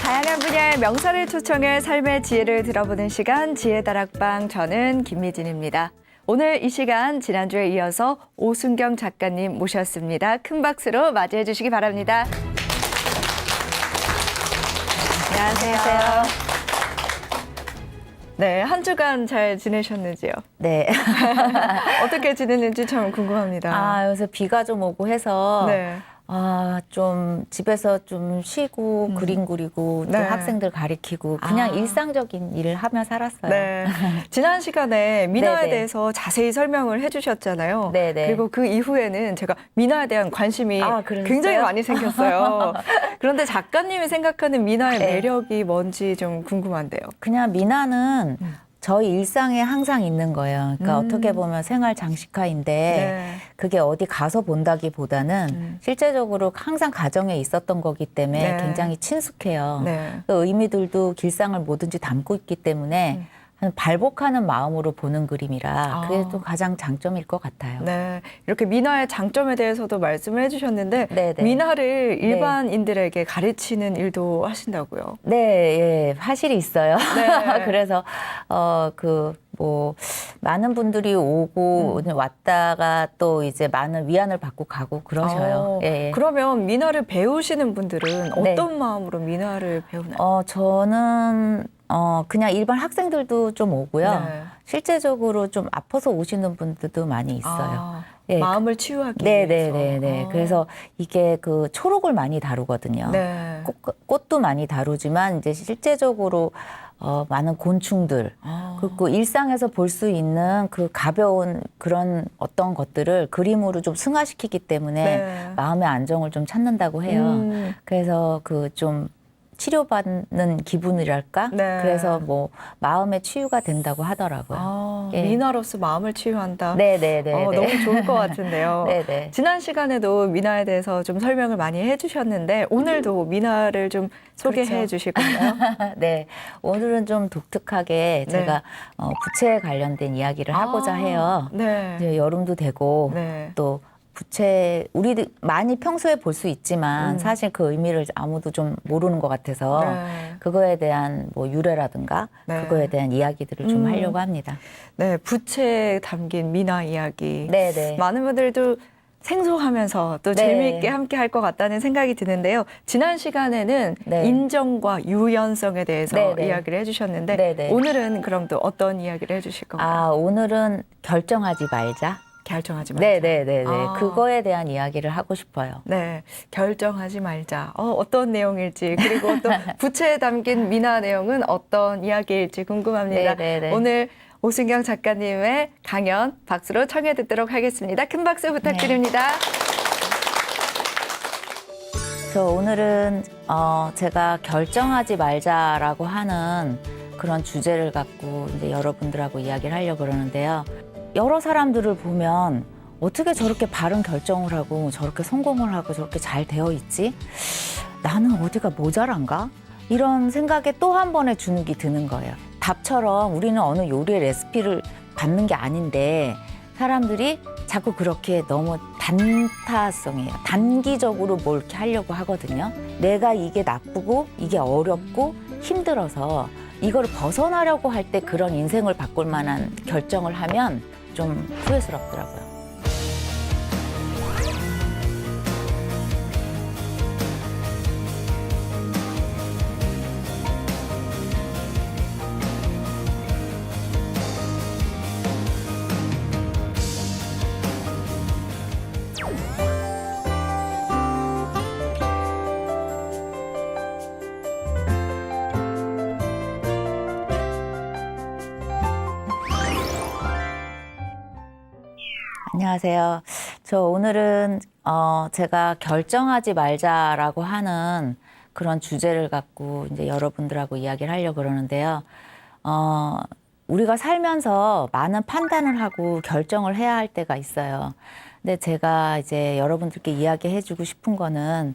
다양한 분야의 명사를 초청해 삶의 지혜를 들어보는 시간 지혜다락방, 저는 김미진입니다. 오늘 이 시간 지난주에 이어서 오순경 작가님 모셨습니다. 큰 박수로 맞이해 주시기 바랍니다. 안녕하세요. 네, 한 주간 잘 지내셨는지요? 네. 어떻게 지냈는지 참 궁금합니다. 요새 비가 좀 오고 해서 네. 좀 집에서 좀 쉬고 그림 그리고 또 네. 학생들 가리키고 그냥 일상적인 일을 하며 살았어요. 네. 지난 시간에 민화에 네네. 대해서 자세히 설명을 해주셨잖아요. 네네. 그리고 그 이후에는 제가 민화에 대한 관심이 그러셨어요? 굉장히 많이 생겼어요. 그런데 작가님이 생각하는 민화의 네. 매력이 뭔지 좀 궁금한데요. 그냥 미나는 저희 일상에 항상 있는 거예요. 그러니까 어떻게 보면 생활 장식화인데 네. 그게 어디 가서 본다기보다는 실제적으로 항상 가정에 있었던 거기 때문에 네. 굉장히 친숙해요. 네. 그 의미들도 길상을 뭐든지 담고 있기 때문에 발복하는 마음으로 보는 그림이라 그게 또 가장 장점일 것 같아요. 네, 이렇게 민화의 장점에 대해서도 말씀을 해주셨는데 네네. 민화를 일반인들에게 가르치는 일도 하신다고요? 네, 예, 화실이 있어요. 네. 그래서 많은 분들이 오고 왔다가 또 이제 많은 위안을 받고 가고 그러셔요. 예. 그러면 민화를 배우시는 분들은 네. 어떤 마음으로 민화를 배우나요? 저는 그냥 일반 학생들도 좀 오고요. 네. 실제적으로 좀 아파서 오시는 분들도 많이 있어요. 예. 마음을 치유하기 위해서. 네네네네. 그래서 이게 그 초록을 많이 다루거든요. 네. 꽃도 많이 다루지만 이제 실제적으로 많은 곤충들 그리고 일상에서 볼 수 있는 그 가벼운 그런 어떤 것들을 그림으로 좀 승화시키기 때문에 네. 마음의 안정을 좀 찾는다고 해요. 그래서 그 좀 치료받는 기분이랄까? 네. 그래서 뭐 마음의 치유가 된다고 하더라고요. 예. 민화로서 마음을 치유한다. 네네네. 너무 좋을 것 같은데요. 네네. 지난 시간에도 민화에 대해서 좀 설명을 많이 해주셨는데 오늘도 민화를 좀 소개해 그렇죠. 주실 건가요? 네, 오늘은 좀 독특하게 네. 제가 부채에 관련된 이야기를 하고자 해요. 네. 이제 여름도 되고 네. 또 부채 우리들 많이 평소에 볼 수 있지만 사실 그 의미를 아무도 좀 모르는 것 같아서 네. 그거에 대한 뭐 유래라든가 네. 그거에 대한 이야기들을 좀 하려고 합니다. 네, 부채에 담긴 민화 이야기. 네네. 많은 분들도 생소하면서 또 네. 재미있게 함께 할 것 같다는 생각이 드는데요. 지난 시간에는 네. 인정과 유연성에 대해서 네네. 이야기를 해주셨는데 네네. 오늘은 그럼 또 어떤 이야기를 해주실 건가요? 오늘은 결정하지 말자. 결정하지 말자. 네네네네. 아. 그거에 대한 이야기를 하고 싶어요. 네, 결정하지 말자. 어떤 내용일지 그리고 또 부채에 담긴 민화 내용은 어떤 이야기일지 궁금합니다. 네네네. 오늘 오순경 작가님의 강연 박수로 청해 듣도록 하겠습니다. 큰 박수 부탁드립니다. 저 오늘은 제가 결정하지 말자라고 하는 그런 주제를 갖고 이제 여러분들하고 이야기를 하려고 그러는데요. 여러 사람들을 보면 어떻게 저렇게 바른 결정을 하고 저렇게 성공을 하고 저렇게 잘 되어 있지? 나는 어디가 모자란가? 이런 생각에 또 한 번의 주눅이 드는 거예요. 밥처럼 우리는 어느 요리의 레시피를 받는 게 아닌데 사람들이 자꾸 그렇게 너무 단타성이에요. 단기적으로 뭘 이렇게 하려고 하거든요. 내가 이게 나쁘고 이게 어렵고 힘들어서 이걸 벗어나려고 할 때 그런 인생을 바꿀 만한 결정을 하면 좀 후회스럽더라고요. 안녕하세요. 저 오늘은 제가 결정하지 말자라고 하는 그런 주제를 갖고 이제 여러분들하고 이야기를 하려고 그러는데요. 우리가 살면서 많은 판단을 하고 결정을 해야 할 때가 있어요. 근데 제가 이제 여러분들께 이야기해주고 싶은 거는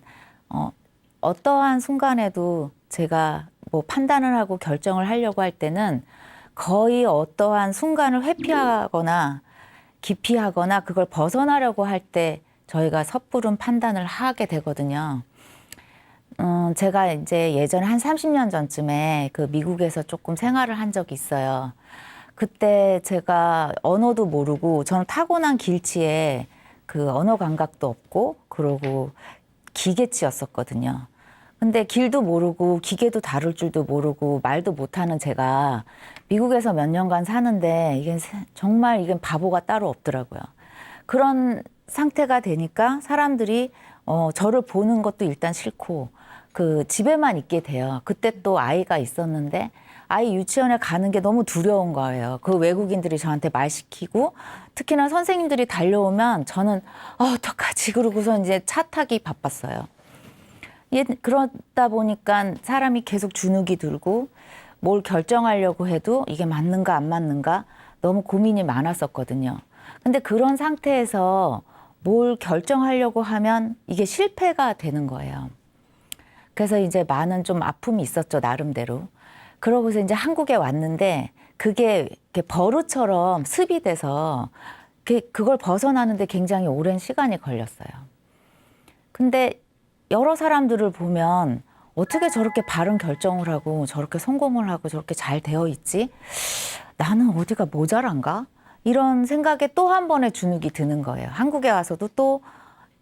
어떠한 순간에도 제가 뭐 판단을 하고 결정을 하려고 할 때는 거의 어떠한 순간을 회피하거나 기피하거나 그걸 벗어나려고 할 때 저희가 섣부른 판단을 하게 되거든요. 제가 이제 예전에 한 30년 전쯤에 그 미국에서 조금 생활을 한 적이 있어요. 그때 제가 언어도 모르고 저는 타고난 길치에 그 언어 감각도 없고 그러고 기계치였었거든요. 근데 길도 모르고 기계도 다룰 줄도 모르고 말도 못하는 제가 미국에서 몇 년간 사는데 이게 정말 이건 바보가 따로 없더라고요. 그런 상태가 되니까 사람들이 저를 보는 것도 일단 싫고 그 집에만 있게 돼요. 그때 또 아이가 있었는데 아이 유치원에 가는 게 너무 두려운 거예요. 그 외국인들이 저한테 말 시키고 특히나 선생님들이 달려오면 저는 어떡하지 그러고서 이제 차 타기 바빴어요. 그러다 보니까 사람이 계속 주눅이 들고 뭘 결정하려고 해도 이게 맞는가 안 맞는가 너무 고민이 많았었거든요. 근데 그런 상태에서 뭘 결정하려고 하면 이게 실패가 되는 거예요. 그래서 이제 많은 좀 아픔이 있었죠, 나름대로. 그러고서 이제 한국에 왔는데 그게 이렇게 버릇처럼 습이 돼서 그걸 벗어나는데 굉장히 오랜 시간이 걸렸어요. 근데 여러 사람들을 보면 어떻게 저렇게 바른 결정을 하고 저렇게 성공을 하고 저렇게 잘 되어 있지? 나는 어디가 모자란가? 이런 생각에 또 한 번의 주눅이 드는 거예요. 한국에 와서도 또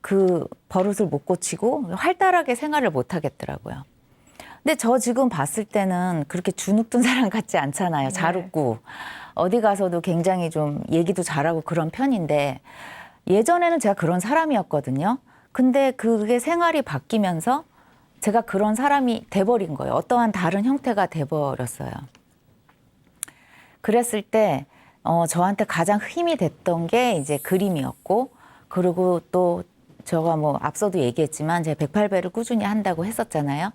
그 버릇을 못 고치고 활달하게 생활을 못 하겠더라고요. 근데 저 지금 봤을 때는 그렇게 주눅 든 사람 같지 않잖아요. 잘 웃고 어디 가서도 굉장히 좀 얘기도 잘하고 그런 편인데 예전에는 제가 그런 사람이었거든요. 근데 그게 생활이 바뀌면서 제가 그런 사람이 돼버린 거예요. 어떠한 다른 형태가 돼버렸어요. 그랬을 때 저한테 가장 힘이 됐던 게 이제 그림이었고 그리고 또 제가 뭐 앞서도 얘기했지만 제가 108배를 꾸준히 한다고 했었잖아요.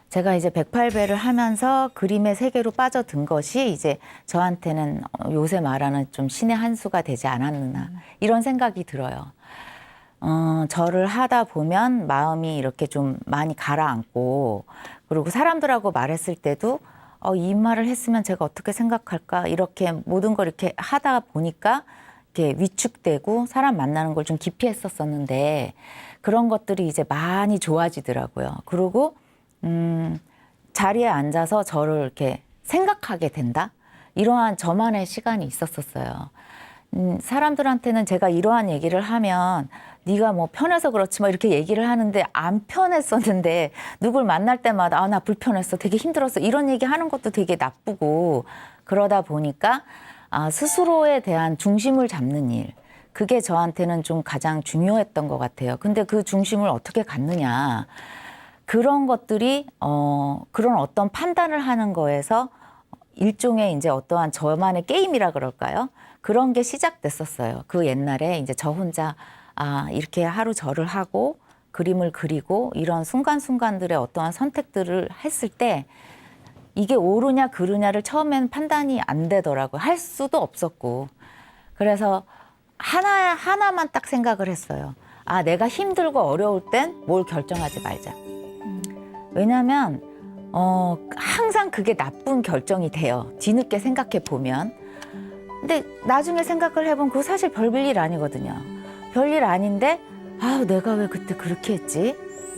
제가 이제 108배를 하면서 그림의 세계로 빠져든 것이 이제 저한테는 요새 말하는 좀 신의 한 수가 되지 않았나 이런 생각이 들어요. 절을 하다 보면 마음이 이렇게 좀 많이 가라앉고 그리고 사람들하고 말했을 때도 이 말을 했으면 제가 어떻게 생각할까 이렇게 모든 걸 이렇게 하다 보니까 이렇게 위축되고 사람 만나는 걸 좀 기피했었었는데 그런 것들이 이제 많이 좋아지더라고요. 그리고 자리에 앉아서 저를 이렇게 생각하게 된다? 이러한 저만의 시간이 있었었어요. 사람들한테는 제가 이러한 얘기를 하면 네가 뭐 편해서 그렇지 뭐 이렇게 얘기를 하는데 안 편했었는데 누굴 만날 때마다 나 불편했어 되게 힘들었어 이런 얘기 하는 것도 되게 나쁘고 그러다 보니까 스스로에 대한 중심을 잡는 일 그게 저한테는 좀 가장 중요했던 것 같아요. 근데 그 중심을 어떻게 갖느냐 그런 것들이 그런 어떤 판단을 하는 거에서 일종의 이제 어떠한 저만의 게임이라 그럴까요? 그런 게 시작됐었어요. 그 옛날에 이제 저 혼자 이렇게 하루 절을 하고 그림을 그리고 이런 순간순간들의 어떠한 선택들을 했을 때 이게 옳으냐 그르냐를 처음엔 판단이 안 되더라고요. 할 수도 없었고. 그래서 하나만 딱 생각을 했어요. 내가 힘들고 어려울 땐 뭘 결정하지 말자. 왜냐하면 항상 그게 나쁜 결정이 돼요. 뒤늦게 생각해 보면. 근데 나중에 생각을 해보면 그거 사실 별일 아니거든요. 별일 아닌데 내가 왜 그때 그렇게 했지?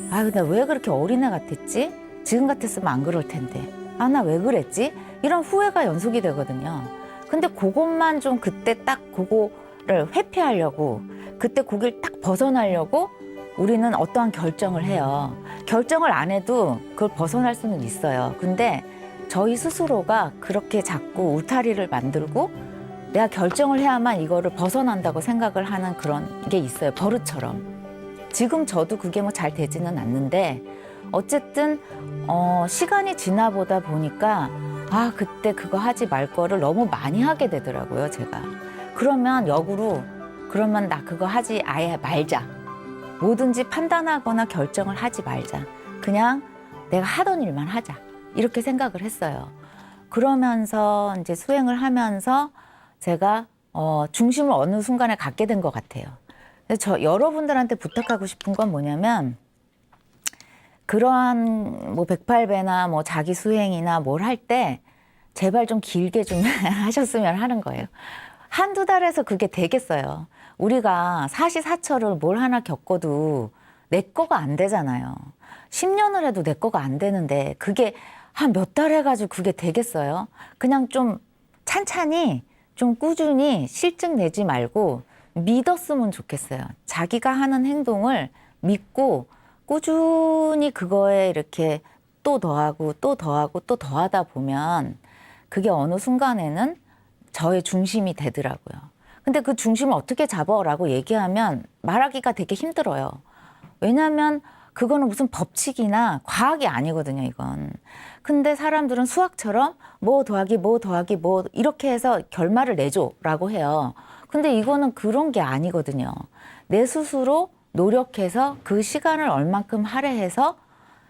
나 왜 그렇게 어린애 같았지? 지금 같았으면 안 그럴 텐데. 나 왜 그랬지? 이런 후회가 연속이 되거든요. 근데 그것만 좀 그때 딱 그거를 회피하려고 그때 거길 딱 벗어나려고 우리는 어떠한 결정을 해요. 결정을 안 해도 그걸 벗어날 수는 있어요. 근데 저희 스스로가 그렇게 자꾸 울타리를 만들고 내가 결정을 해야만 이거를 벗어난다고 생각을 하는 그런 게 있어요. 버릇처럼. 지금 저도 그게 뭐 잘 되지는 않는데 어쨌든 시간이 지나보다 보니까 그때 그거 하지 말 거를 너무 많이 하게 되더라고요. 제가. 그러면 역으로 그러면 나 그거 하지 아예 말자. 뭐든지 판단하거나 결정을 하지 말자. 그냥 내가 하던 일만 하자. 이렇게 생각을 했어요. 그러면서 이제 수행을 하면서 제가 중심을 어느 순간에 갖게 된 것 같아요. 그래서 여러분들한테 부탁하고 싶은 건 뭐냐면 그러한 뭐 108배나 뭐 자기 수행이나 뭘 할 때 제발 좀 길게 좀 하셨으면 하는 거예요. 한두 달에서 그게 되겠어요. 우리가 사시사철을 뭘 하나 겪어도 내 거가 안 되잖아요. 10년을 해도 내 거가 안 되는데 그게 한 몇 달 해가지고 그게 되겠어요? 그냥 좀 찬찬히 좀 꾸준히 실증 내지 말고 믿었으면 좋겠어요. 자기가 하는 행동을 믿고 꾸준히 그거에 이렇게 또 더하고 또 더하고 또 더하다 보면 그게 어느 순간에는 저의 중심이 되더라고요. 근데 그 중심을 어떻게 잡아라고 얘기하면 말하기가 되게 힘들어요. 왜냐하면 그거는 무슨 법칙이나 과학이 아니거든요, 이건. 근데 사람들은 수학처럼 뭐 더하기 뭐 더하기 뭐 이렇게 해서 결말을 내줘라고 해요. 근데 이거는 그런 게 아니거든요. 내 스스로 노력해서 그 시간을 얼만큼 할애해서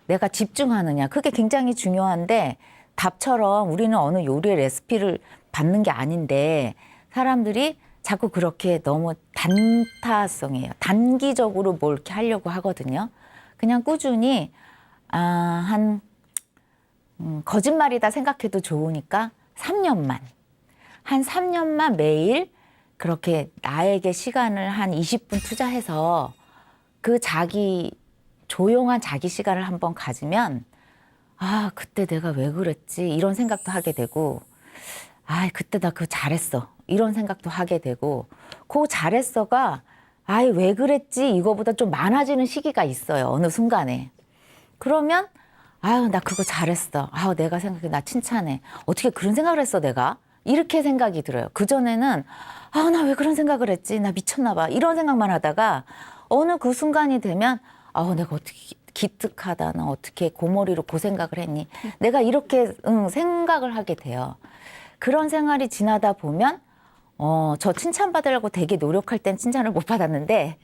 내가 집중하느냐. 그게 굉장히 중요한데 답처럼 우리는 어느 요리의 레시피를 받는 게 아닌데 사람들이 자꾸 그렇게 너무 단타성이에요. 단기적으로 뭘 이렇게 하려고 하거든요. 그냥 꾸준히 거짓말이다 생각해도 좋으니까 3년만. 한 3년만 매일 그렇게 나에게 시간을 한 20분 투자해서 그 조용한 자기 시간을 한번 가지면 아, 그때 내가 왜 그랬지? 이런 생각도 하게 되고 아, 그때 나 그거 잘했어. 이런 생각도 하게 되고 그 잘했어가 아이, 왜 그랬지? 이거보다 좀 많아지는 시기가 있어요. 어느 순간에. 그러면 아유, 나 그거 잘했어. 아유, 내가 생각해. 나 칭찬해. 어떻게 그런 생각을 했어, 내가? 이렇게 생각이 들어요. 그전에는 아, 나 왜 그런 생각을 했지? 나 미쳤나 봐. 이런 생각만 하다가 어느 그 순간이 되면 아우, 내가 어떻게 기특하다. 나 어떻게 고머리로 그 생각을 했니? 내가 이렇게 생각을 하게 돼요. 그런 생활이 지나다 보면 저 칭찬받으려고 되게 노력할 땐 칭찬을 못 받았는데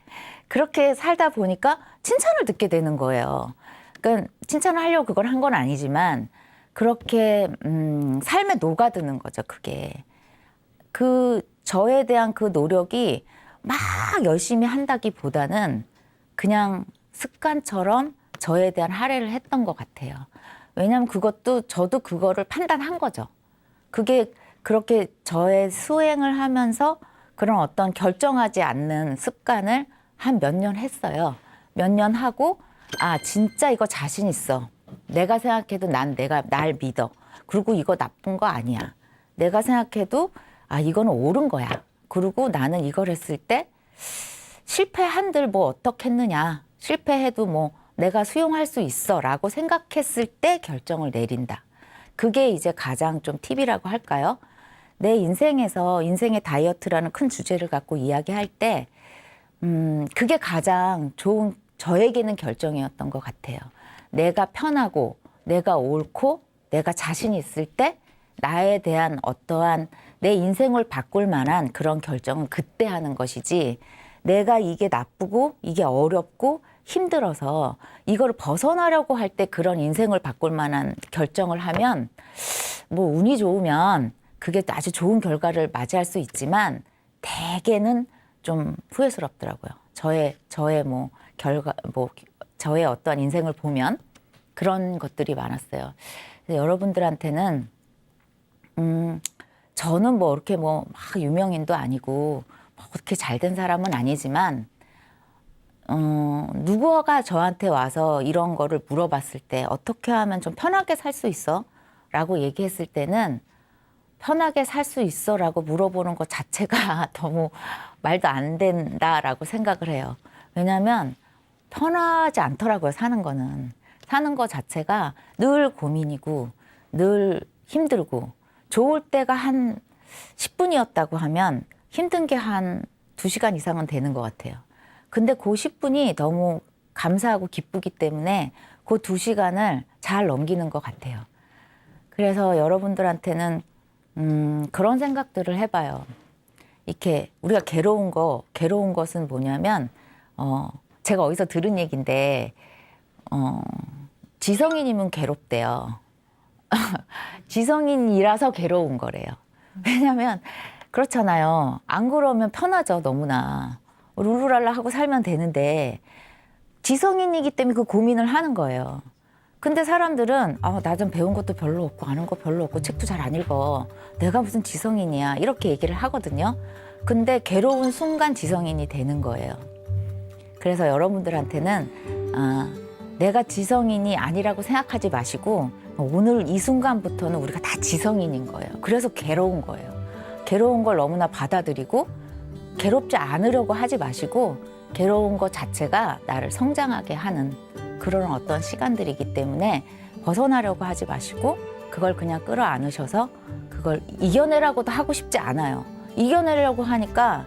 그렇게 살다 보니까 칭찬을 듣게 되는 거예요. 그러니까 칭찬을 하려고 그걸 한 건 아니지만 그렇게 삶에 녹아드는 거죠. 그게 저에 대한 그 노력이 막 열심히 한다기보다는 그냥 습관처럼 저에 대한 할애를 했던 것 같아요. 왜냐하면 저도 그거를 판단한 거죠. 그게 그렇게 저의 수행을 하면서 그런 어떤 결정하지 않는 습관을 한 몇 년 했어요. 몇 년 하고 아, 진짜 이거 자신 있어. 내가 생각해도 내가 날 믿어. 그리고 이거 나쁜 거 아니야. 내가 생각해도 아, 이거는 옳은 거야. 그리고 나는 이걸 했을 때 실패한들 뭐 어떻게 했느냐. 실패해도 뭐 내가 수용할 수 있어 라고 생각했을 때 결정을 내린다. 그게 이제 가장 좀 팁이라고 할까요? 내 인생에서 인생의 다이어트라는 큰 주제를 갖고 이야기할 때 그게 가장 좋은 저에게는 결정이었던 것 같아요. 내가 편하고 내가 옳고 내가 자신 있을 때 나에 대한 어떠한 내 인생을 바꿀 만한 그런 결정은 그때 하는 것이지 내가 이게 나쁘고 이게 어렵고 힘들어서 이걸 벗어나려고 할 때 그런 인생을 바꿀 만한 결정을 하면 뭐 운이 좋으면 그게 아주 좋은 결과를 맞이할 수 있지만 대개는 좀 후회스럽더라고요. 저의 어떠한 인생을 보면 그런 것들이 많았어요. 그래서 여러분들한테는 저는 뭐 이렇게 뭐 막 유명인도 아니고 뭐 그렇게 잘된 사람은 아니지만 누구가 저한테 와서 이런 거를 물어봤을 때 어떻게 하면 좀 편하게 살 수 있어? 라고 얘기했을 때는 편하게 살 수 있어? 라고 물어보는 것 자체가 너무 말도 안 된다라고 생각을 해요. 왜냐하면 편하지 않더라고요, 사는 거는. 사는 거 자체가 늘 고민이고 늘 힘들고 좋을 때가 한 10분이었다고 하면 힘든 게 한 2시간 이상은 되는 것 같아요. 근데 그 10분이 너무 감사하고 기쁘기 때문에 그 2시간을 잘 넘기는 것 같아요. 그래서 여러분들한테는 그런 생각들을 해봐요. 이렇게 우리가 괴로운 것은 뭐냐면 제가 어디서 들은 얘기인데 지성인이면 괴롭대요. 지성인이라서 괴로운 거래요. 왜냐면 그렇잖아요. 안 그러면 편하죠, 너무나. 룰루랄라 하고 살면 되는데 지성인이기 때문에 그 고민을 하는 거예요. 근데 사람들은 나 좀 배운 것도 별로 없고 아는 거 별로 없고 책도 잘 안 읽어. 내가 무슨 지성인이야. 이렇게 얘기를 하거든요. 근데 괴로운 순간 지성인이 되는 거예요. 그래서 여러분들한테는 내가 지성인이 아니라고 생각하지 마시고 오늘 이 순간부터는 우리가 다 지성인인 거예요. 그래서 괴로운 거예요. 괴로운 걸 너무나 받아들이고 괴롭지 않으려고 하지 마시고 괴로운 것 자체가 나를 성장하게 하는 그런 어떤 시간들이기 때문에 벗어나려고 하지 마시고 그걸 그냥 끌어안으셔서 그걸 이겨내라고도 하고 싶지 않아요. 이겨내려고 하니까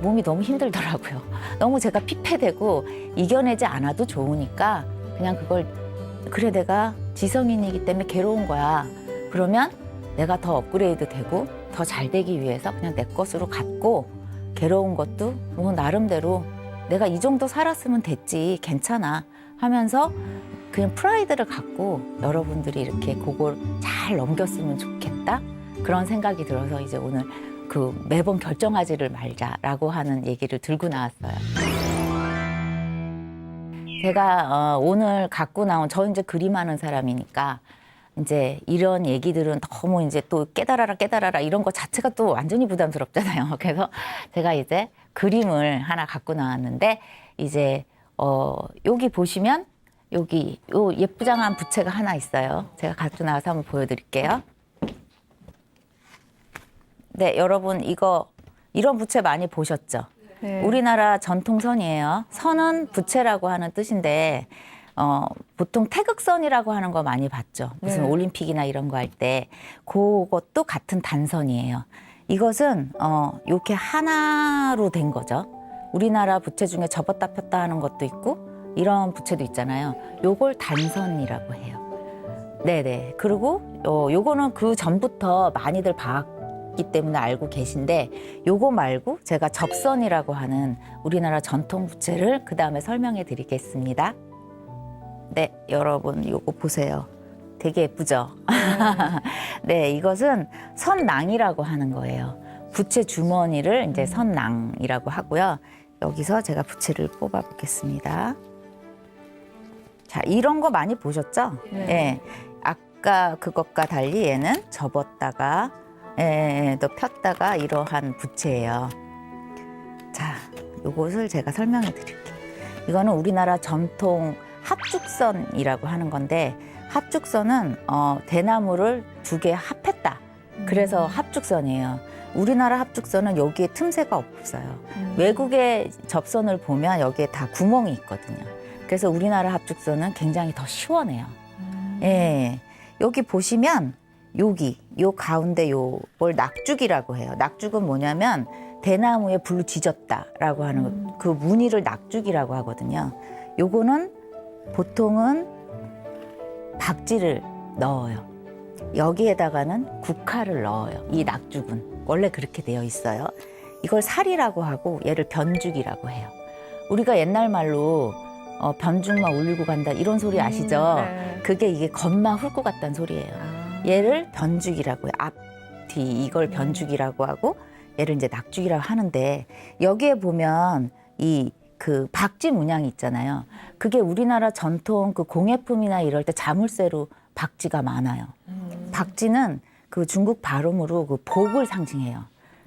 몸이 너무 힘들더라고요. 너무 제가 피폐되고 이겨내지 않아도 좋으니까 그냥 그걸 그래 내가 지성인이기 때문에 괴로운 거야. 그러면 내가 더 업그레이드 되고 더 잘 되기 위해서 그냥 내 것으로 갖고 괴로운 것도 뭐 나름대로 내가 이 정도 살았으면 됐지 괜찮아 하면서 그냥 프라이드를 갖고 여러분들이 이렇게 그걸 잘 넘겼으면 좋겠다 그런 생각이 들어서 이제 오늘 그 매번 결정하지를 말자라고 하는 얘기를 들고 나왔어요. 제가 오늘 갖고 나온 저 이제 그림하는 사람이니까 이제 이런 얘기들은 너무 이제 또 깨달아라 이런 거 자체가 또 완전히 부담스럽잖아요. 그래서 제가 이제 그림을 하나 갖고 나왔는데 이제 여기 보시면 여기 요 예쁘장한 부채가 하나 있어요. 제가 갖고 나와서 한번 보여드릴게요. 네, 여러분 이런 부채 많이 보셨죠? 네. 우리나라 전통선이에요. 선은 부채라고 하는 뜻인데 보통 태극선이라고 하는 거 많이 봤죠. 무슨 네. 올림픽이나 이런 거 할 때 그것도 같은 단선이에요. 이것은 이렇게 하나로 된 거죠. 우리나라 부채 중에 접었다 폈다 하는 것도 있고 이런 부채도 있잖아요. 요걸 단선이라고 해요. 네네. 그리고 요거는 그 전부터 많이들 봤기 때문에 알고 계신데 요거 말고 제가 접선이라고 하는 우리나라 전통 부채를 그 다음에 설명해 드리겠습니다. 네, 여러분 요거 보세요. 되게 예쁘죠? 네, 이것은 선낭이라고 하는 거예요. 부채 주머니를 이제 선낭이라고 하고요. 여기서 제가 부채를 뽑아 보겠습니다. 자, 이런 거 많이 보셨죠? 네. 네. 아까 그것과 달리 얘는 접었다가 또 폈다가 이러한 부채예요. 자, 요것을 제가 설명해 드릴게요. 이거는 우리나라 전통 합죽선이라고 하는 건데 합죽선은 대나무를 두 개 합했다. 그래서 합죽선이에요. 우리나라 합죽선은 여기에 틈새가 없어요. 외국의 접선을 보면 여기에 다 구멍이 있거든요. 그래서 우리나라 합죽선은 굉장히 더 시원해요. 예. 여기 보시면 요 가운데 요걸 낙죽이라고 해요. 낙죽은 뭐냐면 대나무에 불로 지졌다라고 하는 그 무늬를 낙죽이라고 하거든요. 요거는 보통은 박쥐를 넣어요. 여기에다가는 국화를 넣어요. 이 낙죽은 원래 그렇게 되어 있어요. 이걸 살이라고 하고 얘를 변죽이라고 해요. 우리가 옛날 말로 변죽만 울리고 간다 이런 소리 아시죠? 네. 그게 이게 겉만 훑고 갔다는 소리예요. 얘를 변죽이라고 해요. 앞, 뒤 이걸 변죽이라고 하고 얘를 이제 낙죽이라고 하는데 여기에 보면 이 그 박쥐 문양이 있잖아요. 그게 우리나라 전통 그 공예품이나 이럴 때 자물쇠로 박쥐가 많아요. 박쥐는 그 중국 발음으로 그 복을 상징해요.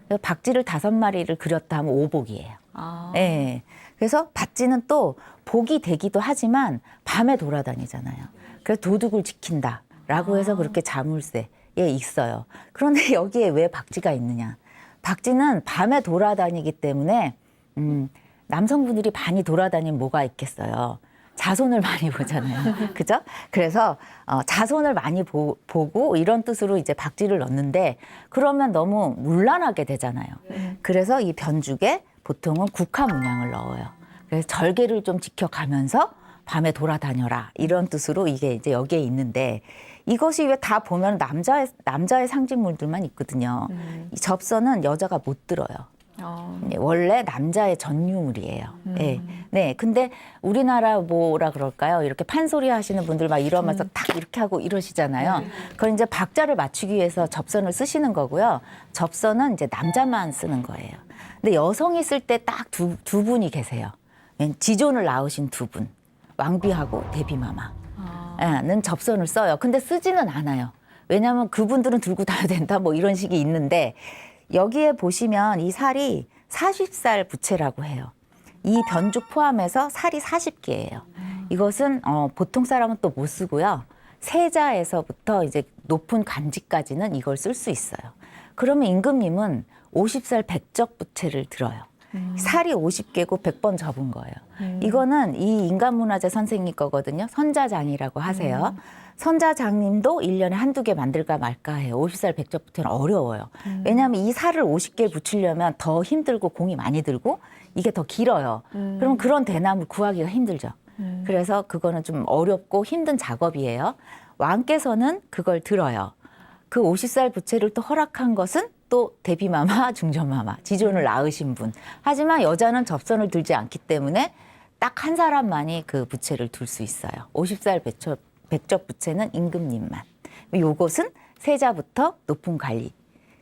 그래서 박쥐를 5마리를 그렸다 하면 오복이에요. 아. 네. 그래서 박쥐는 또 복이 되기도 하지만 밤에 돌아다니잖아요. 그래서 도둑을 지킨다라고 해서 그렇게 자물쇠에 있어요. 그런데 여기에 왜 박쥐가 있느냐? 박쥐는 밤에 돌아다니기 때문에 남성분들이 많이 돌아다니면 뭐가 있겠어요. 자손을 많이 보잖아요. 그죠? 그래서 자손을 많이 보고 이런 뜻으로 이제 박쥐를 넣는데 그러면 너무 문란하게 되잖아요. 그래서 이 변죽에 보통은 국화 문양을 넣어요. 그래서 절개를 좀 지켜가면서 밤에 돌아다녀라 이런 뜻으로 이게 이제 여기에 있는데 이것이 왜 다 보면 남자의 상징물들만 있거든요. 이 접선은 여자가 못 들어요. 원래 남자의 전유물이에요. 네. 네. 근데 우리나라 뭐라 그럴까요? 이렇게 판소리 하시는 분들 막 이러면서 딱 이렇게 하고 이러시잖아요. 그걸 이제 박자를 맞추기 위해서 접선을 쓰시는 거고요. 접선은 이제 남자만 쓰는 거예요. 근데 여성이 쓸 때 딱 두 분이 계세요. 지존을 낳으신 두 분. 왕비하고 대비마마는 접선을 써요. 근데 쓰지는 않아요. 왜냐하면 그분들은 들고 다녀야 된다 뭐 이런 식이 있는데 여기에 보시면 이 살이 40살 부채라고 해요. 이 변죽 포함해서 살이 40개예요. 이것은 보통 사람은 또 못 쓰고요. 세자에서부터 이제 높은 간지까지는 이걸 쓸 수 있어요. 그러면 임금님은 50살 백적 부채를 들어요. 살이 50개고 100번 접은 거예요. 이거는 이 인간문화재 선생님 거거든요. 선자장이라고 하세요. 선자장님도 1년에 한두 개 만들까 말까 해요. 50살 백적 부채는 어려워요. 왜냐하면 이 살을 50개 붙이려면 더 힘들고 공이 많이 들고 이게 더 길어요. 그럼 그런 대나무 구하기가 힘들죠. 그래서 그거는 좀 어렵고 힘든 작업이에요. 왕께서는 그걸 들어요. 그 50살 부채를 또 허락한 것은 또 대비마마, 중전마마, 지존을 낳으신 분. 하지만 여자는 접선을 들지 않기 때문에 딱 한 사람만이 그 부채를 둘 수 있어요. 50살 백적 부채는 임금님만. 요것은 세자부터 높은 관리.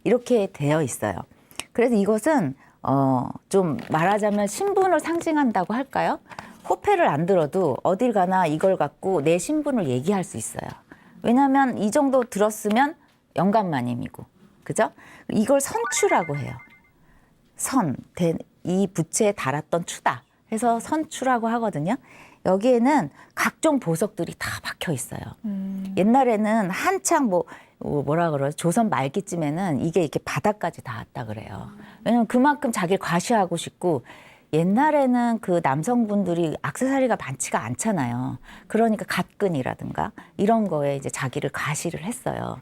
이렇게 되어 있어요. 그래서 이것은 좀 말하자면 신분을 상징한다고 할까요? 호패를 안 들어도 어딜 가나 이걸 갖고 내 신분을 얘기할 수 있어요. 왜냐하면 이 정도 들었으면 영감마님이고, 그죠? 이걸 선추라고 해요. 이 부채에 달았던 추다 해서 선추라고 하거든요. 여기에는 각종 보석들이 다 박혀 있어요. 옛날에는 한창 뭐라 그래요? 조선 말기쯤에는 이게 이렇게 바닥까지 닿았다 그래요. 왜냐면 그만큼 자기를 과시하고 싶고, 옛날에는 그 남성분들이 액세서리가 많지가 않잖아요. 그러니까 갓근이라든가 이런 거에 이제 자기를 과시를 했어요.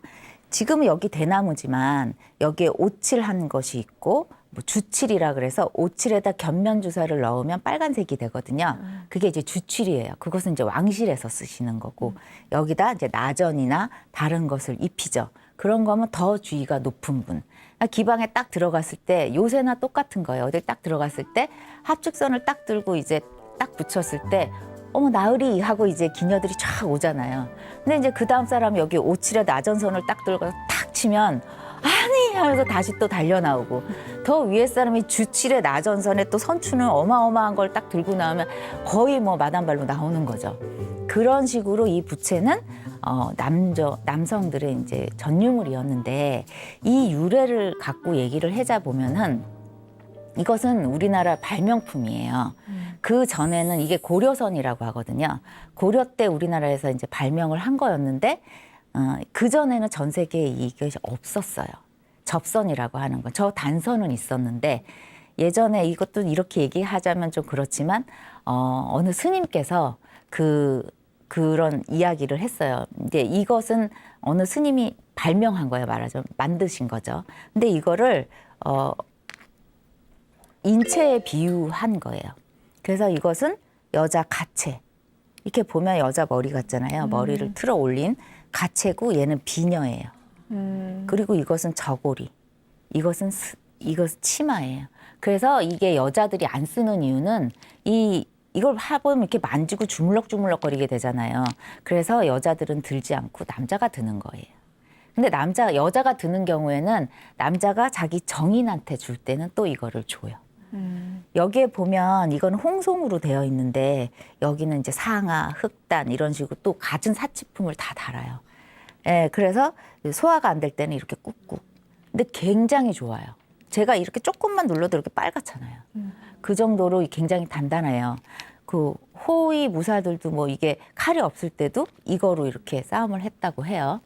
지금은 여기 대나무지만 여기에 오칠한 것이 있고 뭐 주칠이라 그래서 오칠에다 견면주사를 넣으면 빨간색이 되거든요. 그게 이제 주칠이에요. 그것은 이제 왕실에서 쓰시는 거고 여기다 이제 나전이나 다른 것을 입히죠. 그런 거면 더 주의가 높은 분. 기방에 딱 들어갔을 때 요새나 똑같은 거예요. 어딜 딱 들어갔을 때 합축선을 딱 들고 이제 딱 붙였을 때 어머 나으리 하고 이제 기녀들이 쫙 오잖아요. 근데 이제 그 다음 사람이 여기 오칠에 나전선을 딱 들고 탁 치면 아니 하면서 다시 또 달려 나오고 더 위에 사람이 주칠에 나전선에 또 선추는 어마어마한 걸 딱 들고 나오면 거의 뭐 마담발로 나오는 거죠. 그런 식으로 이 부채는 남성들의 이제 전유물이었는데 이 유래를 갖고 얘기를 하자 보면은 이것은 우리나라 발명품이에요. 그 전에는 이게 고려선이라고 하거든요. 고려 때 우리나라에서 이제 발명을 한 거였는데 그 전에는 전 세계에 이것이 없었어요. 접선이라고 하는 거. 저 단선은 있었는데 예전에 이것도 이렇게 얘기하자면 좀 그렇지만 어느 스님께서 그런 이야기를 했어요. 이제 이것은 어느 스님이 발명한 거예요. 말하자면 만드신 거죠. 근데 이거를 인체에 비유한 거예요. 그래서 이것은 여자 가채. 이렇게 보면 여자 머리 같잖아요. 머리를 틀어 올린 가채고 얘는 비녀예요. 그리고 이것은 저고리. 이것은 치마예요. 그래서 이게 여자들이 안 쓰는 이유는 이걸 해보면 이렇게 만지고 주물럭주물럭거리게 되잖아요. 그래서 여자들은 들지 않고 남자가 드는 거예요. 근데 여자가 드는 경우에는 남자가 자기 정인한테 줄 때는 또 이거를 줘요. 여기에 보면 이건 홍송으로 되어 있는데 여기는 이제 상아, 흑단 이런 식으로 또 갖은 사치품을 다 달아요. 예, 그래서 소화가 안 될 때는 이렇게 꾹꾹. 근데 굉장히 좋아요. 제가 이렇게 조금만 눌러도 이렇게 빨갛잖아요. 그 정도로 굉장히 단단해요. 그 호위 무사들도 뭐 이게 칼이 없을 때도 이거로 이렇게 싸움을 했다고 해요.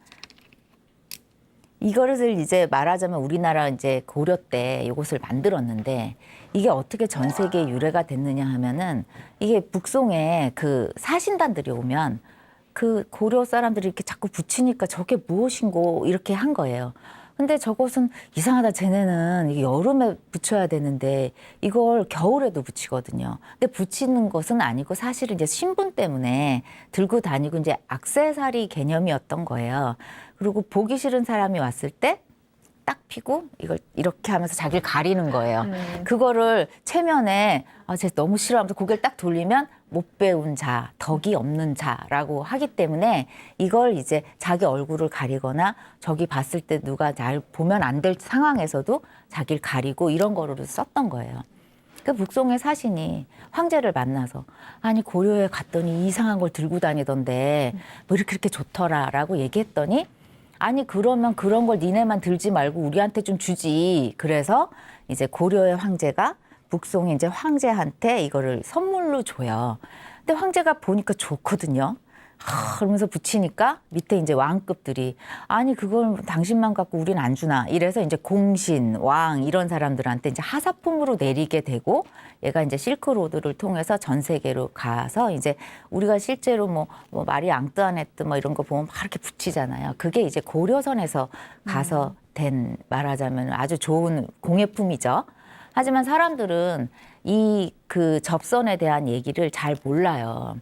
이거를 이제 말하자면 우리나라 이제 고려 때 이것을 만들었는데 이게 어떻게 전 세계에 유래가 됐느냐 하면은 이게 북송에 그 사신단들이 오면 그 고려 사람들이 이렇게 자꾸 붙이니까 저게 무엇인고 이렇게 한 거예요. 근데 저것은 이상하다. 쟤네는 이게 여름에 붙여야 되는데 이걸 겨울에도 붙이거든요. 근데 붙이는 것은 아니고 사실은 이제 신분 때문에 들고 다니고 이제 액세서리 개념이었던 거예요. 그리고 보기 싫은 사람이 왔을 때 딱 피고 이걸 이렇게 하면서 자기를 가리는 거예요. 그거를 체면에 쟤 너무 싫어하면서 고개를 딱 돌리면 못 배운 자, 덕이 없는 자라고 하기 때문에 이걸 이제 자기 얼굴을 가리거나 저기 봤을 때 누가 날 보면 안 될 상황에서도 자기를 가리고 이런 거로 썼던 거예요. 그 북송의 사신이 황제를 만나서 아니 고려에 갔더니 이상한 걸 들고 다니던데 뭐 이렇게 좋더라라고 얘기했더니 아니 그러면 그런 걸 니네만 들지 말고 우리한테 좀 주지. 그래서 이제 고려의 황제가 북송의 이제 황제한테 이거를 선물로 줘요. 근데 황제가 보니까 좋거든요. 그러면서 붙이니까 밑에 이제 왕급들이 아니 그걸 당신만 갖고 우린 안 주나 이래서 이제 공신, 왕 이런 사람들한테 이제 하사품으로 내리게 되고 얘가 이제 실크로드를 통해서 전 세계로 가서 이제 우리가 실제로 뭐 마리 앙뚜아네트 뭐 이런 거 보면 막 이렇게 붙이잖아요. 그게 이제 고려선에서 가서 된 말하자면 아주 좋은 공예품이죠. 하지만 사람들은 이 그 접선에 대한 얘기를 잘 몰라요.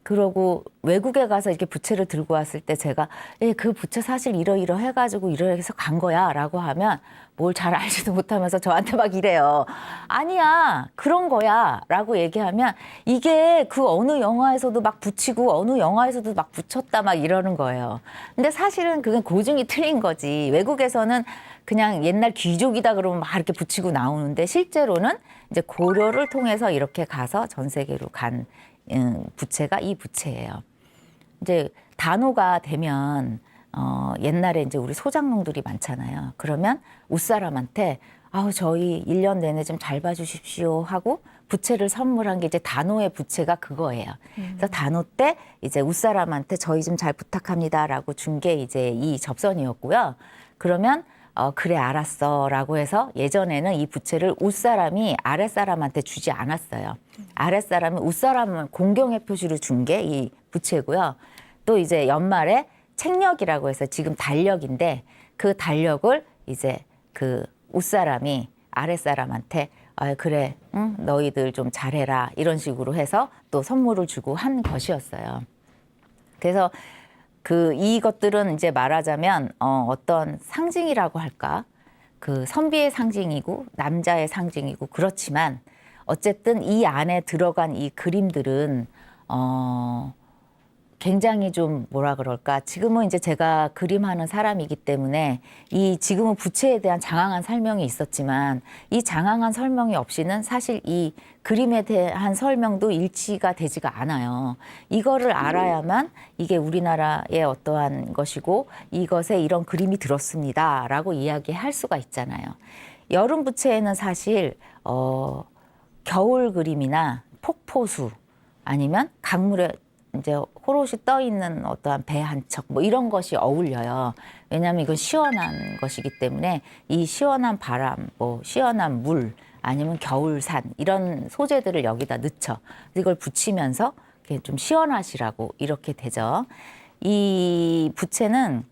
그러고 외국에 가서 이렇게 부채를 들고 왔을 때 제가 그 부채 사실 이러이러 해가지고 이래서 간 거야 라고 하면 뭘 잘 알지도 못하면서 저한테 막 이래요. 아니야 그런 거야 라고 얘기하면 이게 그 어느 영화에서도 막 붙이고 어느 영화에서도 막 붙였다 막 이러는 거예요. 근데 사실은 그건 고증이 틀린 거지. 외국에서는 그냥 옛날 귀족이다 그러면 막 이렇게 붙이고 나오는데 실제로는 이제 고려를 통해서 이렇게 가서 전 세계로 간 부채가 이 부채예요. 이제 단오가 되면 옛날에 이제 우리 소장농들이 많잖아요. 그러면 웃사람한테 저희 1년 내내 좀 잘 봐주십시오 하고 부채를 선물한 게 이제 단오의 부채가 그거예요. 그래서 단오 때 이제 웃사람한테 저희 좀 잘 부탁합니다라고 준 게 이제 이 접선이었고요. 그러면 그래 알았어 라고 해서 예전에는 이 부채를 웃사람이 아랫사람한테 주지 않았어요. 아랫사람은 웃사람을 공경의 표시로 준 게 이 부채고요. 또 이제 연말에 책력이라고 해서 지금 달력인데 그 달력을 이제 그 웃사람이 아랫사람한테 그래 응? 너희들 좀 잘해라 이런 식으로 해서 또 선물을 주고 한 것이었어요. 그래서 이것들은 이제 말하자면 어떤 상징이라고 할까? 그 선비의 상징이고 남자의 상징이고 그렇지만 어쨌든 이 안에 들어간 이 그림들은 굉장히 좀 뭐라 그럴까? 지금은 이제 제가 그림하는 사람이기 때문에 지금은 부채에 대한 장황한 설명이 있었지만 이 장황한 설명이 없이는 사실 이 그림에 대한 설명도 일치가 되지가 않아요. 이거를 알아야만 이게 우리나라의 어떠한 것이고 이것에 이런 그림이 들었습니다라고 이야기할 수가 있잖아요. 여름 부채에는 사실 겨울 그림이나 폭포수 아니면 강물에 이제 호롯이 떠 있는 어떠한 배 한 척 뭐 이런 것이 어울려요. 왜냐하면 이건 시원한 것이기 때문에 이 시원한 바람, 뭐 시원한 물 아니면 겨울산 이런 소재들을 여기다 넣죠. 이걸 붙이면서 좀 시원하시라고 이렇게 되죠. 이 부채는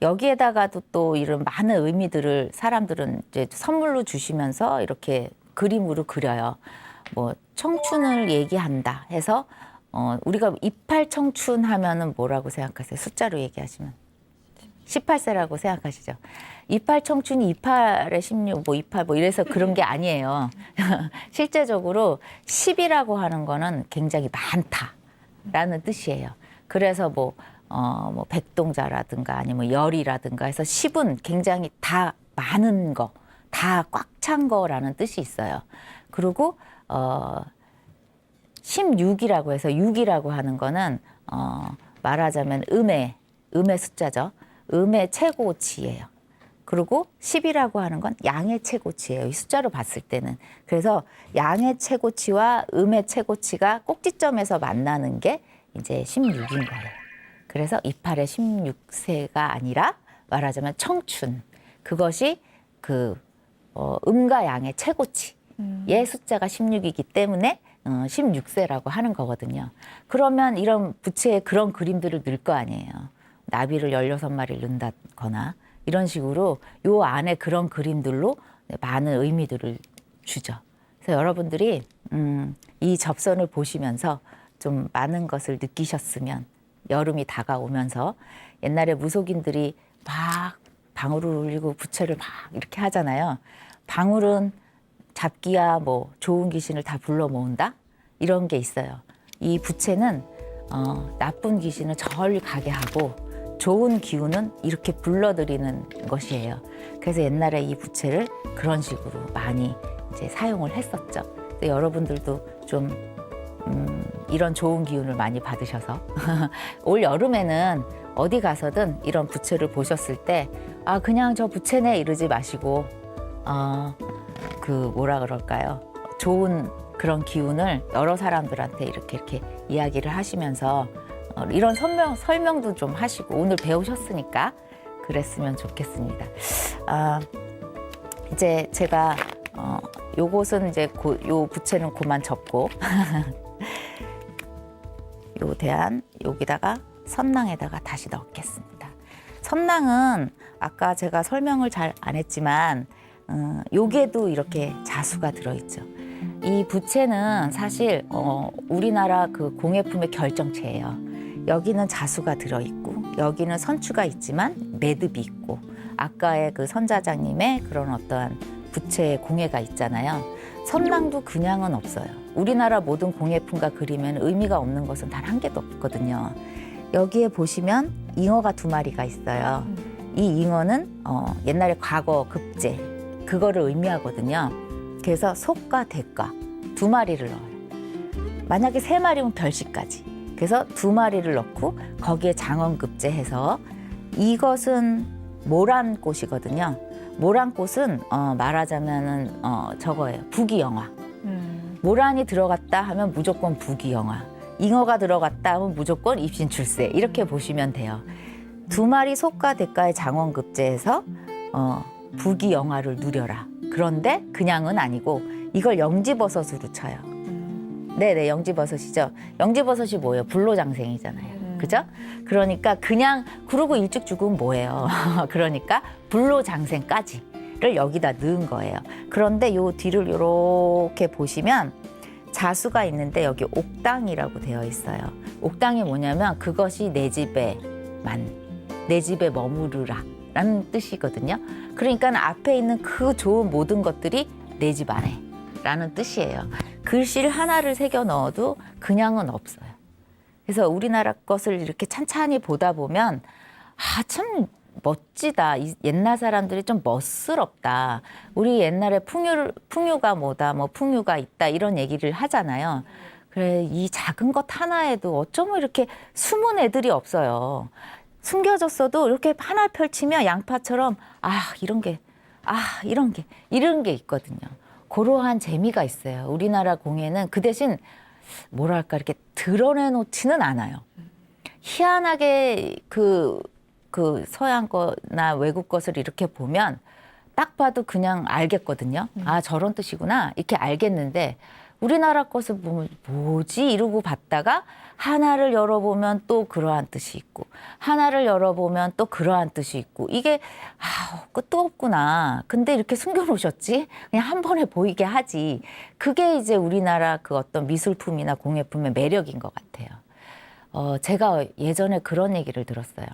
여기에다가도 또 이런 많은 의미들을 사람들은 이제 선물로 주시면서 이렇게 그림으로 그려요. 뭐 청춘을 얘기한다 해서 우리가 이팔 청춘 하면은 뭐라고 생각하세요? 숫자로 얘기하시면 18세라고 생각하시죠? 이팔 청춘이 28에 16, 뭐 28, 뭐 이래서 그런 게 아니에요. 실제적으로 10이라고 하는 거는 굉장히 많다라는 뜻이에요. 그래서 뭐 백동자라든가 아니면 열이라든가 해서 10은 굉장히 다 많은 거, 다 꽉 찬 거라는 뜻이 있어요. 그리고 16이라고 해서 6이라고 하는 거는 말하자면 음의 숫자죠. 음의 최고치예요. 그리고 10이라고 하는 건 양의 최고치예요. 이 숫자로 봤을 때는. 그래서 양의 최고치와 음의 최고치가 꼭지점에서 만나는 게 이제 16인 거예요. 그래서 28에 16세가 아니라 말하자면 청춘. 그것이 음과 양의 최고치. 의 숫자가 16이기 때문에 16세라고 하는 거거든요. 그러면 이런 부채에 그런 그림들을 넣을 거 아니에요. 나비를 16마리를 넣는다거나 이런 식으로 요 안에 그런 그림들로 많은 의미들을 주죠. 그래서 여러분들이 이 접선을 보시면서 좀 많은 것을 느끼셨으면 여름이 다가오면서 옛날에 무속인들이 막 방울을 울리고 부채를 막 이렇게 하잖아요. 방울은 잡기야 뭐 좋은 귀신을 다 불러 모은다 이런 게 있어요. 이 부채는 나쁜 귀신을 저리 가게 하고 좋은 기운은 이렇게 불러들이는 것이에요. 그래서 옛날에 이 부채를 그런 식으로 많이 이제 사용을 했었죠. 여러분들도 좀 이런 좋은 기운을 많이 받으셔서 올 여름에는 어디 가서든 이런 부채를 보셨을 때 그냥 저 부채네 이러지 마시고 뭐라 그럴까요? 좋은 그런 기운을 여러 사람들한테 이렇게 이야기를 하시면서 이런 설명도 좀 하시고 오늘 배우셨으니까 그랬으면 좋겠습니다. 이제 제가 요것은 이제 요 부채는 그만 접고 요 대안 여기다가 선낭에다가 다시 넣겠습니다. 선낭은 아까 제가 설명을 잘 안 했지만 여기에도 이렇게 자수가 들어있죠. 이 부채는 사실 우리나라 그 공예품의 결정체예요. 여기는 자수가 들어있고 여기는 선추가 있지만 매듭이 있고 아까의 그 선자장님의 그런 어떠한 부채의 공예가 있잖아요. 선낭도 그냥은 없어요. 우리나라 모든 공예품과 그림에는 의미가 없는 것은 단 한 개도 없거든요. 여기에 보시면 잉어가 2마리가 있어요. 이 잉어는 옛날에 과거 급제 그거를 의미하거든요. 그래서 속과 대과 2마리를 넣어요. 만약에 3마리면 별시까지. 그래서 2마리를 넣고 거기에 장원급제해서 이것은 모란꽃이거든요. 모란꽃은 말하자면은 저거예요. 부귀영화. 모란이 들어갔다 하면 무조건 부귀영화. 잉어가 들어갔다 하면 무조건 입신출세. 이렇게 보시면 돼요. 2마리 속과 대가의 장원급제해서 부귀영화를 누려라. 그런데 그냥은 아니고 이걸 영지버섯으로 쳐요. 네네, 영지버섯이죠. 영지버섯이 뭐예요? 불로장생이잖아요. 그죠? 그러니까 그냥 그러고 일찍 죽으면 뭐예요? 그러니까 불로장생까지를 여기다 넣은 거예요. 그런데 요 뒤를 이렇게 보시면 자수가 있는데 여기 옥당이라고 되어 있어요. 옥당이 뭐냐면 그것이 내 집에 머무르라 라는 뜻이거든요. 그러니까 앞에 있는 그 좋은 모든 것들이 내 집 안에 라는 뜻이에요. 글씨를 하나를 새겨 넣어도 그냥은 없어요. 그래서 우리나라 것을 이렇게 찬찬히 보다 보면 참 멋지다. 옛날 사람들이 좀 멋스럽다. 우리 옛날에 풍류가 뭐다, 뭐 풍류가 있다 이런 얘기를 하잖아요. 그래 이 작은 것 하나에도 어쩌면 이렇게 숨은 애들이 없어요. 숨겨졌어도 이렇게 하나 펼치면 양파처럼 이런 게 있거든요. 그러한 재미가 있어요. 우리나라 공예는 그 대신 뭐랄까 이렇게 드러내놓지는 않아요. 희한하게 그 서양 거나 외국 것을 이렇게 보면 딱 봐도 그냥 알겠거든요. 저런 뜻이구나 이렇게 알겠는데 우리나라 것을 보면 뭐지 이러고 봤다가 하나를 열어보면 또 그러한 뜻이 있고 하나를 열어보면 또 그러한 뜻이 있고 이게 끝도 없구나. 근데 이렇게 숨겨놓으셨지? 그냥 한 번에 보이게 하지. 그게 이제 우리나라 그 어떤 미술품이나 공예품의 매력인 것 같아요. 제가 예전에 그런 얘기를 들었어요.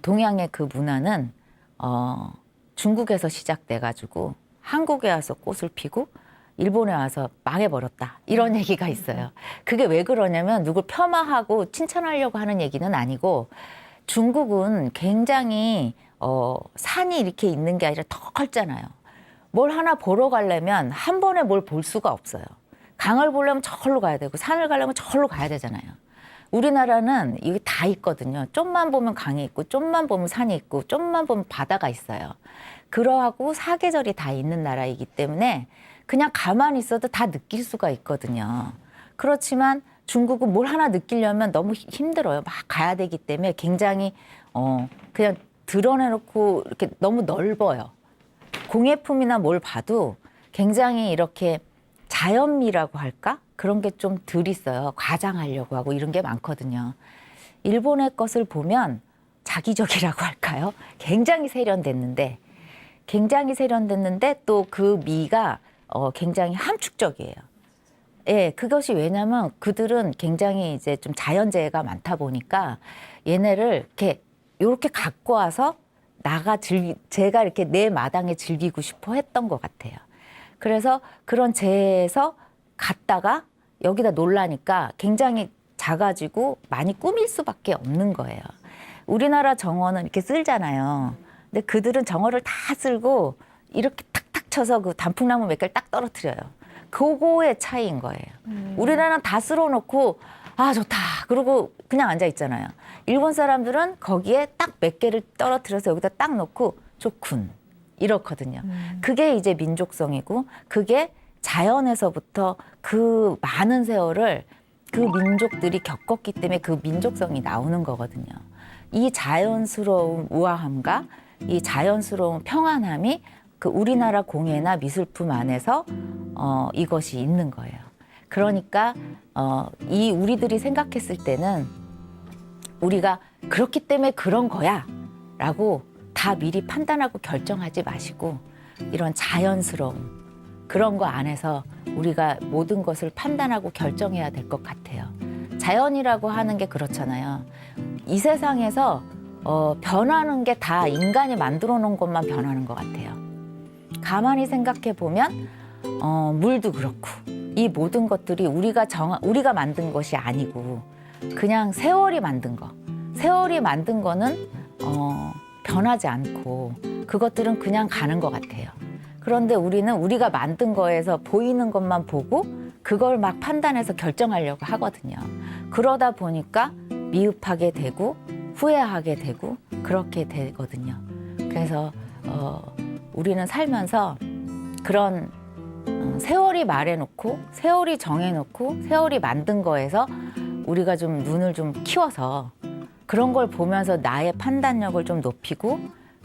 동양의 그 문화는 중국에서 시작돼가지고 한국에 와서 꽃을 피고 일본에 와서 망해버렸다. 이런 얘기가 있어요. 그게 왜 그러냐면 누굴 폄하하고 칭찬하려고 하는 얘기는 아니고 중국은 굉장히 산이 이렇게 있는 게 아니라 더 넓잖아요. 뭘 하나 보러 가려면 한 번에 뭘 볼 수가 없어요. 강을 보려면 저걸로 가야 되고 산을 가려면 저걸로 가야 되잖아요. 우리나라는 이게 다 있거든요. 좀만 보면 강이 있고 좀만 보면 산이 있고 좀만 보면 바다가 있어요. 그러하고 사계절이 다 있는 나라이기 때문에 그냥 가만히 있어도 다 느낄 수가 있거든요. 그렇지만 중국은 뭘 하나 느끼려면 너무 힘들어요. 막 가야 되기 때문에 굉장히 그냥 드러내놓고 이렇게 너무 넓어요. 공예품이나 뭘 봐도 굉장히 이렇게 자연미라고 할까? 그런 게 좀 덜 있어요. 과장하려고 하고 이런 게 많거든요. 일본의 것을 보면 자기적이라고 할까요? 굉장히 세련됐는데 또 그 미가 굉장히 함축적이에요. 예, 그것이 왜냐면 그들은 굉장히 이제 좀 자연재해가 많다 보니까 얘네를 이렇게 갖고 와서 제가 이렇게 내 마당에 즐기고 싶어 했던 것 같아요. 그래서 그런 재해에서 갔다가 여기다 놀라니까 굉장히 작아지고 많이 꾸밀 수밖에 없는 거예요. 우리나라 정원은 이렇게 쓸잖아요. 근데 그들은 정원을 다 쓸고 이렇게 탁탁 쳐서 그 단풍나무 몇 개를 딱 떨어뜨려요. 그거의 차이인 거예요. 우리나라는 다 쓸어놓고 좋다. 그러고 그냥 앉아 있잖아요. 일본 사람들은 거기에 딱 몇 개를 떨어뜨려서 여기다 딱 놓고 좋군. 이렇거든요. 그게 이제 민족성이고 그게 자연에서부터 그 많은 세월을 그 민족들이 겪었기 때문에 그 민족성이 나오는 거거든요. 이 자연스러운 우아함과 이 자연스러운 평안함이 그 우리나라 공예나 미술품 안에서 이것이 있는 거예요. 그러니까 이 우리들이 생각했을 때는 우리가 그렇기 때문에 그런 거야 라고 다 미리 판단하고 결정하지 마시고 이런 자연스러움 그런 거 안에서 우리가 모든 것을 판단하고 결정해야 될 것 같아요. 자연이라고 하는 게 그렇잖아요. 이 세상에서 변하는 게 다 인간이 만들어 놓은 것만 변하는 것 같아요. 가만히 생각해 보면 물도 그렇고 이 모든 것들이 우리가 만든 것이 아니고 그냥 세월이 만든 거. 세월이 만든 거는 변하지 않고 그것들은 그냥 가는 것 같아요. 그런데 우리는 우리가 만든 거에서 보이는 것만 보고 그걸 막 판단해서 결정하려고 하거든요. 그러다 보니까 미흡하게 되고 후회하게 되고 그렇게 되거든요. 그래서 우리는 살면서 그런 세월이 말해놓고 세월이 정해놓고 세월이 만든 거에서 우리가 좀 눈을 좀 키워서 그런 걸 보면서 나의 판단력을 좀 높이고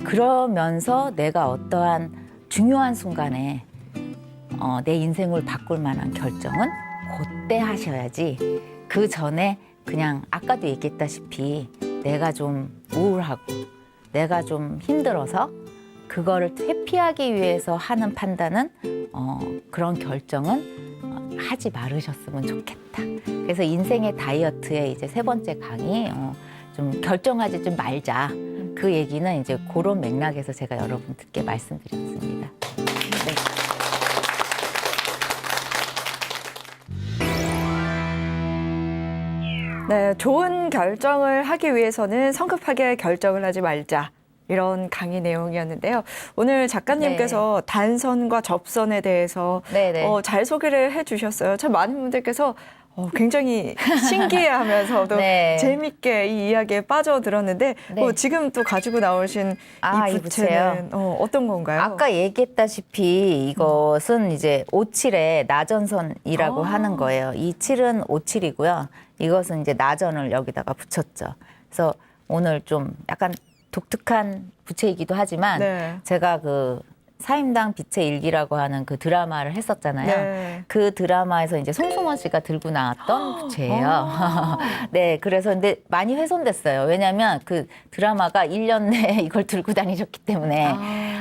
그러면서 내가 어떠한 중요한 순간에 내 인생을 바꿀 만한 결정은 그때 하셔야지 그 전에 그냥 아까도 얘기했다시피 내가 좀 우울하고 내가 좀 힘들어서 그거를 회피하기 위해서 하는 판단은 그런 결정은 하지 말으셨으면 좋겠다. 그래서 인생의 다이어트의 이제 3번째 강의 좀 결정하지 좀 말자. 그 얘기는 이제 그런 맥락에서 제가 여러분들께 말씀드렸습니다. 네. 네, 좋은 결정을 하기 위해서는 성급하게 결정을 하지 말자. 이런 강의 내용이었는데요. 오늘 작가님께서 단선과 접선에 대해서 잘 소개를 해주셨어요. 참 많은 분들께서 굉장히 신기해하면서도 네. 재밌게 이 이야기에 빠져들었는데 네. 지금 또 가지고 나오신 이 부채는 어떤 건가요? 아까 얘기했다시피 이것은 이제 57의 나전선이라고 하는 거예요. 이 칠은 57이고요. 이것은 이제 나전을 여기다가 붙였죠. 그래서 오늘 좀 약간 독특한 부채이기도 하지만 네. 제가 그 사임당 빛의 일기라고 하는 그 드라마를 했었잖아요. 네. 그 드라마에서 이제 송승헌 씨가 들고 나왔던 부채예요. 네, 그래서 근데 많이 훼손됐어요. 왜냐하면 그 드라마가 1년 내에 이걸 들고 다니셨기 때문에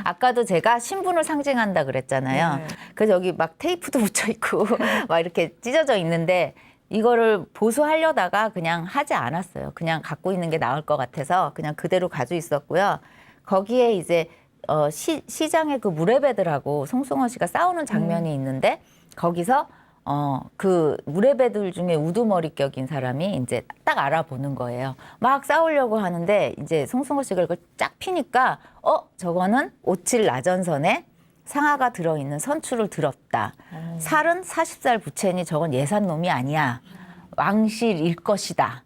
아까도 제가 신분을 상징한다 그랬잖아요. 네. 그래서 여기 막 테이프도 붙여 있고 막 이렇게 찢어져 있는데 이거를 보수하려다가 그냥 하지 않았어요. 그냥 갖고 있는 게 나을 것 같아서 그냥 그대로 가지고 있었고요. 거기에 이제 시장의 그 무례배들하고 송승헌 씨가 싸우는 장면이 있는데 거기서 그 무례배들 중에 우두머리 격인 사람이 이제 딱 알아보는 거예요. 막 싸우려고 하는데 이제 송승헌 씨가 이걸 쫙 피니까 저거는 57 나전선에 상아가 들어있는 선추를 들었다. 살은 40살 부채니 저건 예산놈이 아니야. 왕실일 것이다.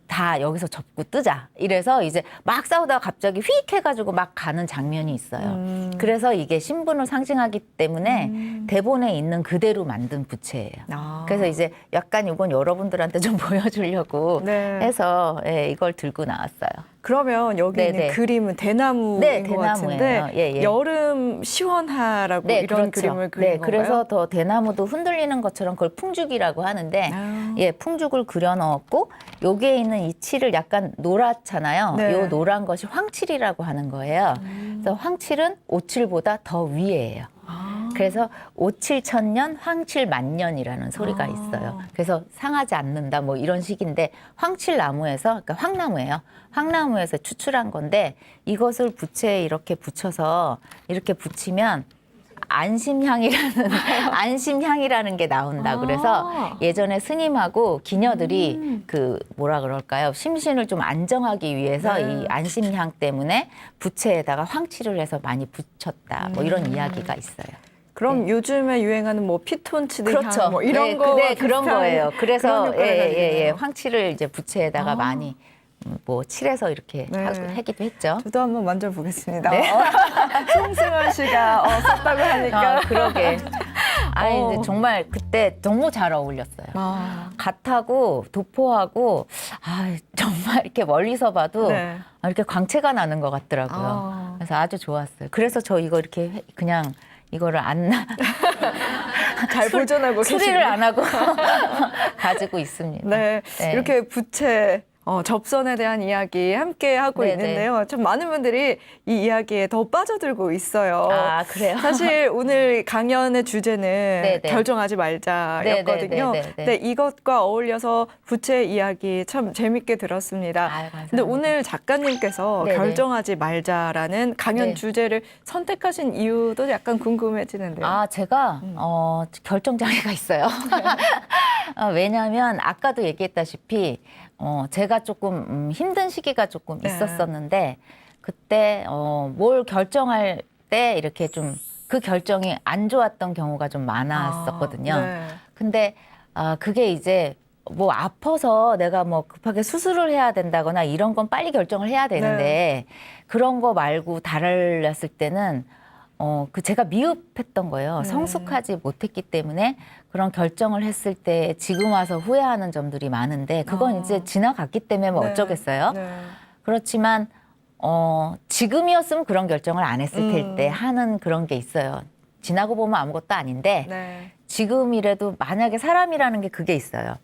다 여기서 접고 뜨자. 이래서 이제 막 싸우다가 갑자기 휙 해가지고 막 가는 장면이 있어요. 그래서 이게 신분을 상징하기 때문에 대본에 있는 그대로 만든 부채예요. 그래서 이제 약간 이건 여러분들한테 좀 보여주려고 해서 이걸 들고 나왔어요. 그러면 여기 있는 그림은 대나무인 것 같은데 여름 시원하라고 이런 그렇죠. 그림을 그린 건가요? 그래서 더 대나무도 흔들리는 것처럼 그걸 풍죽이라고 하는데 풍죽을 그려 넣었고 여기에 있는 이 칠을 약간 노랗잖아요. 이 노란 것이 황칠이라고 하는 거예요. 그래서 황칠은 57보다 더 위에예요. 그래서 57천년 황칠만년이라는 소리가 있어요. 그래서 상하지 않는다 뭐 이런 식인데 황칠나무에서 그러니까 황나무예요. 황나무에서 추출한 건데 이것을 부채에 이렇게 붙여서 이렇게 붙이면 안심향이라는 게 나온다. 그래서 예전에 스님하고 기녀들이 그 뭐라 그럴까요? 심신을 좀 안정하기 위해서 이 안심향 때문에 부채에다가 황칠을 해서 많이 붙였다. 뭐 이런 이야기가 있어요. 그럼 요즘에 유행하는 뭐 피톤치드 그렇죠. 향 뭐 이런 거 그런 거예요. 그래서 그런 황칠을 이제 부채에다가 많이 뭐 칠해서 이렇게 하기도 했죠. 저도 한번 만져보겠습니다. 송승헌 씨가 썼다고 하니까. 그러게. 이제 정말 그때 너무 잘 어울렸어요. 아, 갓하고 도포하고 정말 이렇게 멀리서 봐도 네. 이렇게 광채가 나는 것 같더라고요. 아. 그래서 아주 좋았어요. 그래서 저 이거 이렇게 그냥 이거를 잘 보존하고 수리를 계시네요. 안 하고 가지고 있습니다. 네, 네. 이렇게 부채 접선에 대한 이야기 함께 하고 네네. 있는데요. 참 많은 분들이 이 이야기에 더 빠져들고 있어요. 아, 그래요? 사실 오늘 강연의 주제는 네네. 결정하지 말자였거든요. 네네네네네. 근데 이것과 어울려서 부채 이야기 참 재밌게 들었습니다. 아유, 감사합니다. 근데 오늘 작가님께서 네네. 결정하지 말자라는 강연 네. 주제를 선택하신 이유도 약간 궁금해지는데요. 제가 결정장애가 있어요. 왜냐하면 아까도 얘기했다시피 제가 조금 힘든 시기가 조금 네. 있었었는데 그때 뭘 결정할 때 이렇게 좀 그 결정이 안 좋았던 경우가 좀 많았었거든요. 네. 근데 그게 이제 뭐 아파서 내가 뭐 급하게 수술을 해야 된다거나 이런 건 빨리 결정을 해야 되는데 그런 거 말고 달랐을 때는 제가 미흡했던 거예요. 성숙하지 못했기 때문에 그런 결정을 했을 때 지금 와서 후회하는 점들이 많은데 그건 이제 지나갔기 때문에 뭐 네. 어쩌겠어요. 네. 그렇지만 지금이었으면 그런 결정을 안 했을 텐데 하는 그런 게 있어요. 지나고 보면 아무것도 아닌데 네. 지금이라도 만약에 사람이라는 게 그게 있어요.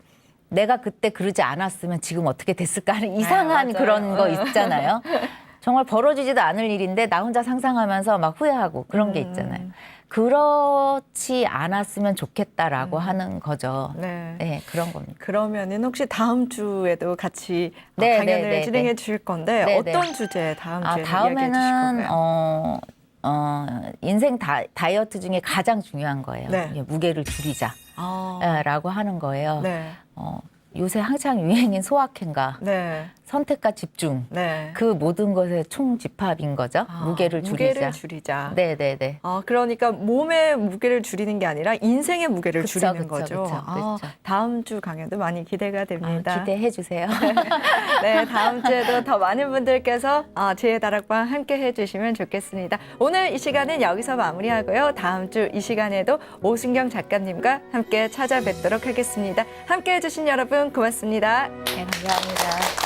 내가 그때 그러지 않았으면 지금 어떻게 됐을까 하는 이상한 맞아요. 그런 거 있잖아요. 정말 벌어지지도 않을 일인데 나 혼자 상상하면서 막 후회하고 그런 게 있잖아요. 그렇지 않았으면 좋겠다라고 하는 거죠. 네. 네, 그런 겁니다. 그러면은 혹시 다음 주에도 같이 네, 강연을 네, 네, 진행해 주실 건데 네, 네. 어떤 주제 다음 주에 이야기해 주실 다음에는 건가요? 인생 다이어트 중에 가장 중요한 거예요. 네. 예, 무게를 줄이자라고 아, 하는 거예요. 네. 요새 한창 유행인 소확행과 네. 선택과 집중 네. 그 모든 것의 총집합인 거죠. 무게를 줄이자. 무게를 줄이자. 네네네. 그러니까 몸의 무게를 줄이는 게 아니라 인생의 무게를 그쵸, 줄이는 그쵸, 거죠. 그쵸, 그쵸. 다음 주 강연도 많이 기대가 됩니다. 기대해 주세요. 네, 다음 주에도 더 많은 분들께서 지혜 다락방 함께 해주시면 좋겠습니다. 오늘 이 시간은 여기서 마무리하고요. 다음 주 이 시간에도 오순경 작가님과 함께 찾아뵙도록 하겠습니다. 함께 해주신 여러분 고맙습니다. 네, 감사합니다.